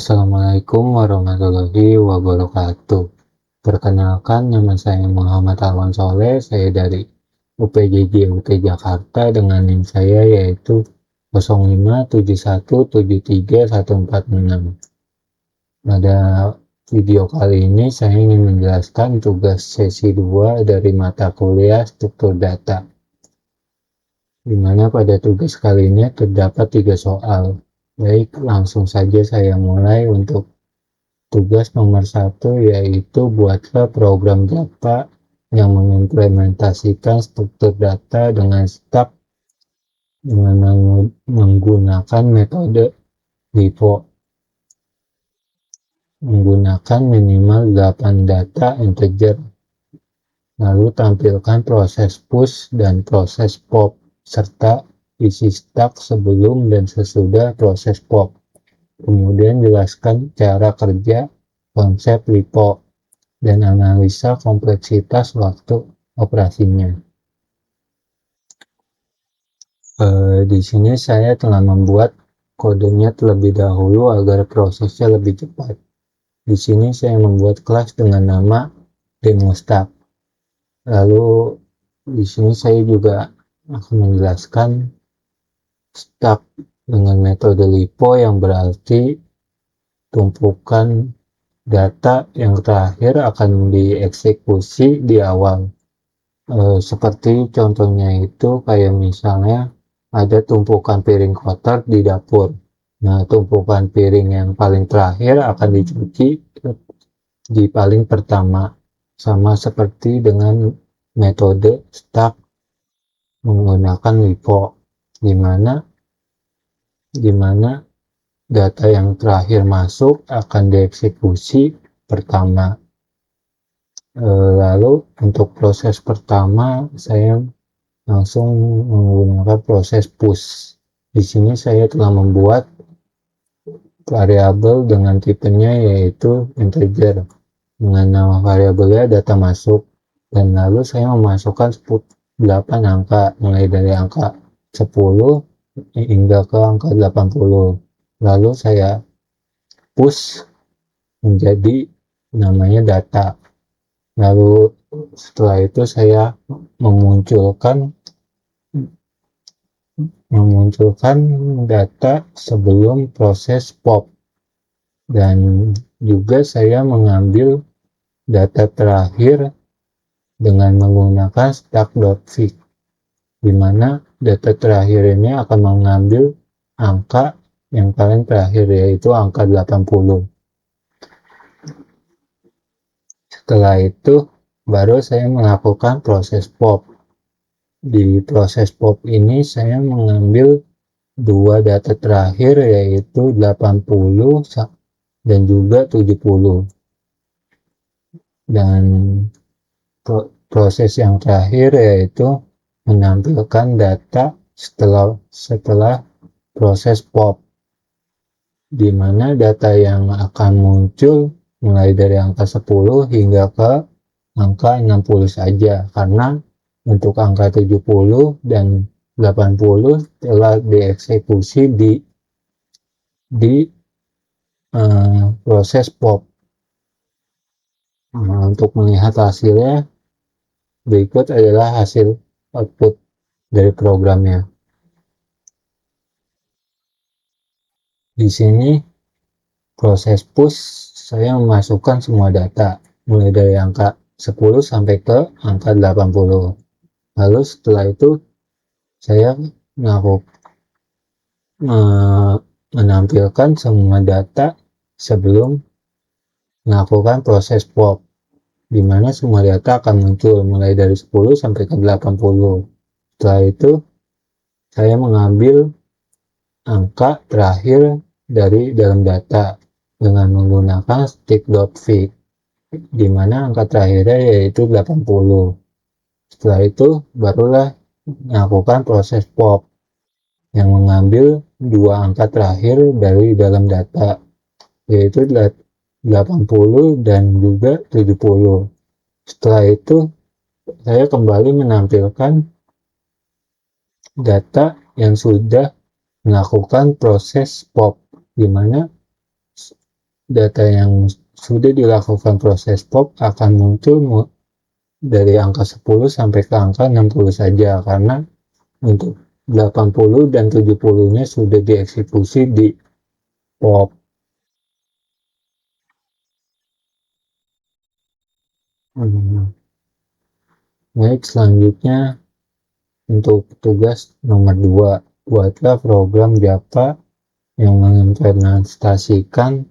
Assalamualaikum warahmatullahi wabarakatuh. Perkenalkan, nama saya Muhammad Alwan Soleh. Saya dari UPJJ UT Jakarta dengan NIM saya yaitu 0571731446. Pada video kali ini saya ingin menjelaskan tugas sesi 2 dari mata kuliah struktur data, di mana pada tugas kali ini terdapat 3 soal. Baik, langsung saja saya mulai untuk tugas nomor 1, yaitu buatlah program Java yang mengimplementasikan struktur data dengan step dengan menggunakan metode LIFO, menggunakan minimal 8 data integer. Lalu tampilkan proses push dan proses pop serta isi stack sebelum dan sesudah proses pop. Kemudian jelaskan cara kerja konsep LIFO dan analisa kompleksitas waktu operasinya. Di sini saya telah membuat kodenya terlebih dahulu agar prosesnya lebih cepat. Di sini saya membuat kelas dengan nama DemoStack. Lalu di sini saya juga akan menjelaskan stack dengan metode LIFO yang berarti tumpukan data yang terakhir akan dieksekusi di awal. Seperti contohnya itu kayak misalnya ada tumpukan piring kotor di dapur. Nah, tumpukan piring yang paling terakhir akan dicuci di paling pertama. Sama seperti dengan metode stack menggunakan LIFO, di mana data yang terakhir masuk akan dieksekusi pertama. Lalu untuk proses pertama saya langsung menggunakan proses push. Di sini saya telah membuat variabel dengan tipenya yaitu integer dengan nama variabelnya data masuk, dan lalu saya memasukkan 8 angka mulai dari angka 10 hingga ke angka 80. Lalu saya push menjadi namanya data. Lalu setelah itu saya memunculkan data sebelum proses pop, dan juga saya mengambil data terakhir dengan menggunakan stack.fig, di mana data terakhir ini akan mengambil angka yang paling terakhir yaitu angka 80. Setelah itu baru saya melakukan proses pop. Di proses pop ini saya mengambil dua data terakhir yaitu 80 dan juga 70. Dan proses yang terakhir yaitu menampilkan data setelah proses pop, di mana data yang akan muncul mulai dari angka 10 hingga ke angka 60 saja, karena untuk angka 70 dan 80 telah dieksekusi di proses pop. Nah, untuk melihat hasilnya, berikut adalah hasil output dari programnya. Di sini proses push saya memasukkan semua data mulai dari angka 10 sampai ke angka 80. Lalu setelah itu saya menampilkan semua data sebelum melakukan proses pop, di mana semua data akan muncul mulai dari 10 sampai ke 80. Setelah itu saya mengambil angka terakhir dari dalam data dengan menggunakan stick.fig, di mana angka terakhirnya yaitu 80. Setelah itu barulah melakukan proses pop yang mengambil dua angka terakhir dari dalam data yaitu 80 dan juga 70. Setelah itu saya kembali menampilkan data yang sudah melakukan proses pop, di mana data yang sudah dilakukan proses pop akan muncul dari angka 10 sampai ke angka 60 saja, karena untuk 80 dan 70-nya sudah dieksekusi di pop. Baik, selanjutnya untuk tugas nomor 2, buatlah program Java yang mengimplementasikan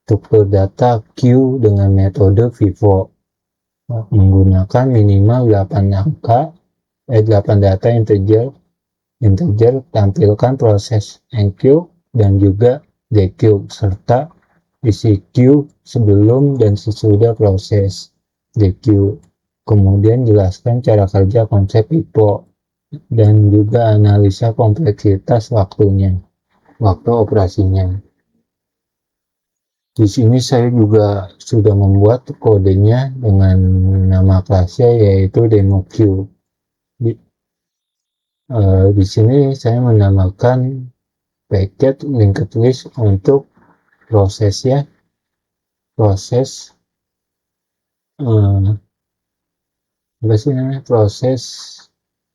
struktur data Q dengan metode VIVO menggunakan minimal 8 angka 8 data integer, tampilkan proses enq dan juga deq serta isi Q sebelum dan sesudah proses deq. Kemudian jelaskan cara kerja konsep IPO dan juga analisa kompleksitas waktu operasinya. Di sini saya juga sudah membuat kodenya dengan nama kelasnya yaitu demoq. Di sini saya menamakan packet linked list untuk proses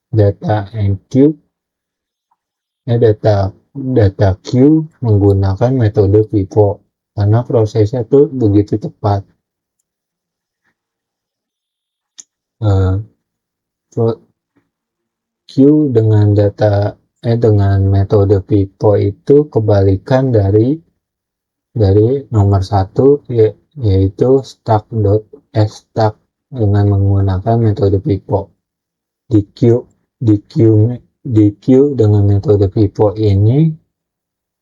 data enq data Q menggunakan metode VIVO karena prosesnya tuh begitu cepat. Q dengan metode VIVO itu kebalikan dari nomor 1 yaitu stack dengan menggunakan metode VIVO. Di Q dengan metode VIVO ini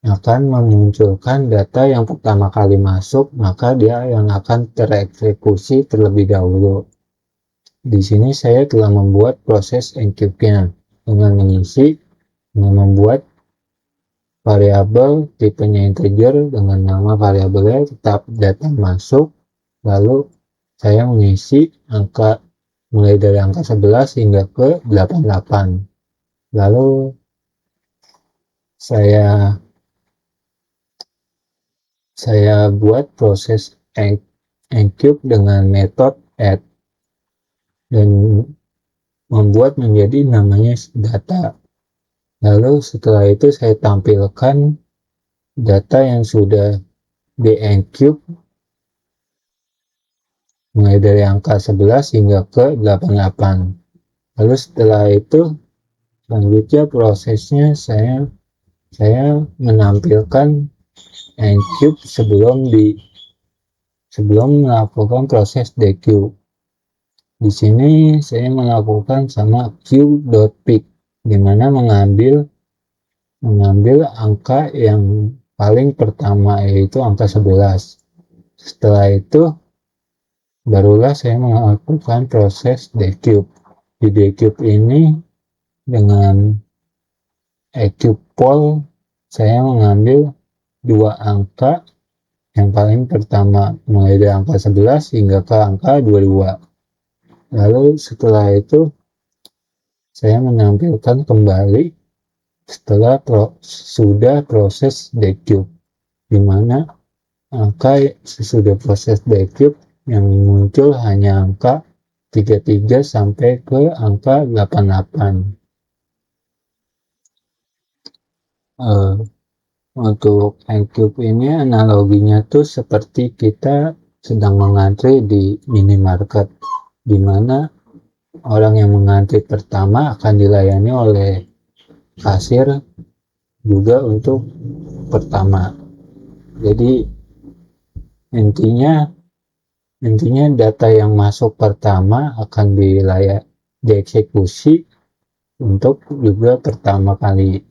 akan memunculkan data yang pertama kali masuk, maka dia yang akan tereksekusi terlebih dahulu. Di sini saya telah membuat proses enq-nya dengan membuat variabel tipenya integer dengan nama variabelnya tetap data masuk, lalu saya mengisi angka mulai dari angka 11 hingga ke 88. Lalu saya buat proses enq dengan metode add dan membuat menjadi namanya data. Lalu setelah itu saya tampilkan data yang sudah di enq mulai dari angka 11 hingga ke 88. Lalu setelah itu selanjutnya prosesnya saya menampilkan enq sebelum melakukan proses deq. Di sini saya melakukan sama q.pick di mana mengambil angka yang paling pertama yaitu angka 11. Setelah itu barulah saya melakukan proses deq. Di deq ini dengan eqpol saya mengambil dua angka yang paling pertama mulai dari angka 11 hingga ke angka 22. Lalu setelah itu saya menampilkan kembali setelah sudah proses deq, di mana angka sesudah proses deq yang muncul hanya angka 33 sampai ke angka 88. Untuk enq ini analoginya tuh seperti kita sedang mengantri di minimarket, di mana orang yang mengantri pertama akan dilayani oleh kasir juga untuk pertama. Jadi intinya data yang masuk pertama akan dieksekusi untuk juga pertama kali.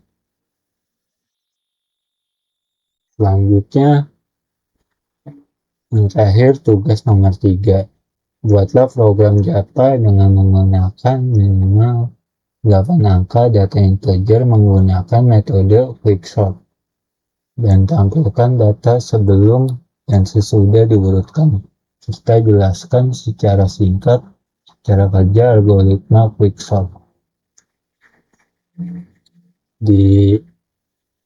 Selanjutnya yang terakhir tugas nomor 3, buatlah program Java dengan menggunakan minimal 8 angka data integer menggunakan metode quicksort dan tampilkan data sebelum dan sesudah diurutkan serta jelaskan secara singkat cara kerja algoritma quicksort. Di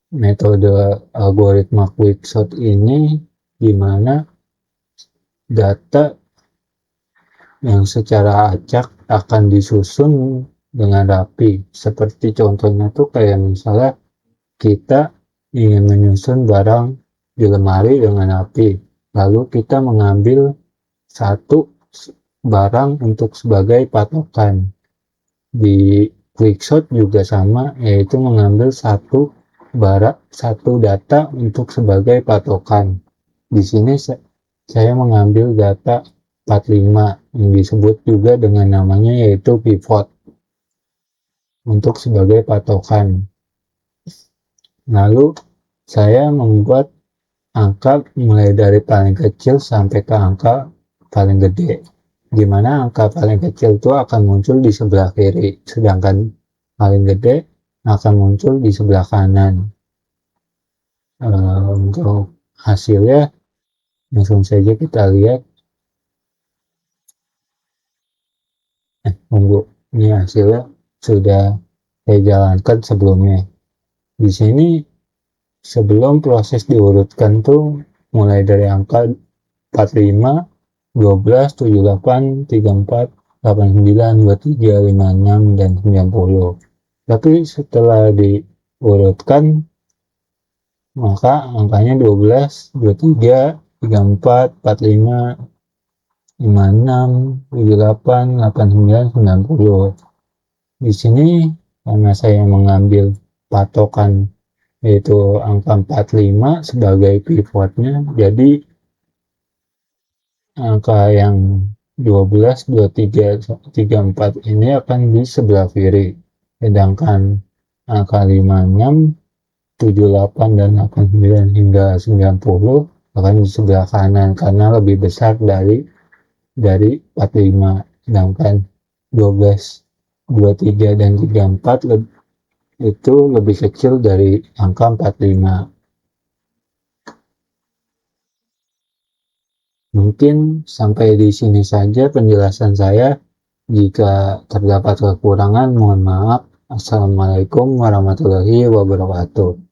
metode algoritma quicksort ini di mana data yang secara acak akan disusun dengan rapi. Seperti contohnya tuh kayak misalnya kita ingin menyusun barang di lemari dengan rapi, lalu kita mengambil satu barang untuk sebagai patokan. Di Quickshot juga sama, yaitu mengambil satu data untuk sebagai patokan. Di sini saya mengambil data 45 yang disebut juga dengan namanya yaitu pivot untuk sebagai patokan. Lalu saya membuat angka mulai dari paling kecil sampai ke angka paling gede, di mana angka paling kecil itu akan muncul di sebelah kiri, sedangkan paling gede akan muncul di sebelah kanan. Untuk hasilnya langsung saja kita lihat. Tunggu, ini hasilnya sudah saya jalankan sebelumnya. Di sini sebelum proses diurutkan tuh mulai dari angka 45, 12, 78, 34, 89, 23, 56, dan 90. Tapi setelah diurutkan, maka angkanya 12, 23, 34, 45, 56, 78, 89, 90. Di sini karena saya mengambil patokan yaitu angka 45 sebagai pivotnya, jadi angka yang 12, 23, 34 ini akan di sebelah kiri, sedangkan angka 56, 78, dan 89 hingga 90 akan di sebelah kanan karena lebih besar dari 45, sedangkan 12, 23, dan 34 itu lebih kecil dari angka 45. Mungkin sampai di sini saja penjelasan saya. Jika terdapat kekurangan, mohon maaf. Assalamualaikum warahmatullahi wabarakatuh.